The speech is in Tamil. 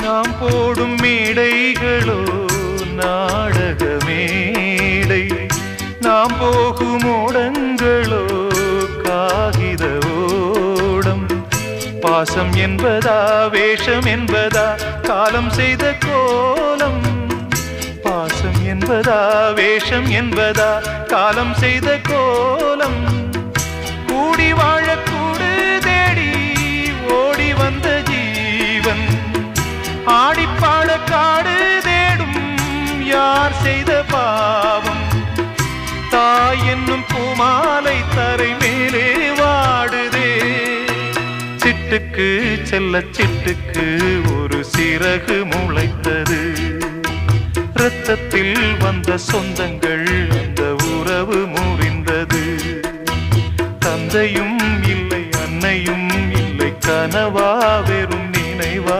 நாம் போடும் மேடைகளோ நாடக மேடை, நாம் போகும் ஓடங்களோ காகித ஓடம். பாசம் என்பதா வேஷம் என்பதா காலம் செய்த கோலம், பாசம் என்பதா வேஷம் என்பதா காலம் செய்த கோலம். கூடி வாழக்கூடு தேடி ஓடி வந்த ஜீவன், ஆடிப்பாட காடு தேடும் யார் செய்த பாவம். தாய் என்னும் பூமாலை தரை மேலே வாடுதே, சிட்டுக்கு செல்ல சிட்டுக்கு ஒரு சிறகு முளைத்தது. இரத்தத்தில் வந்த சொந்தங்கள் அந்த உறவு முறிந்தது. தந்தையும் இல்லை அன்னையும் இல்லை, கனவா வெறும் நினைவா.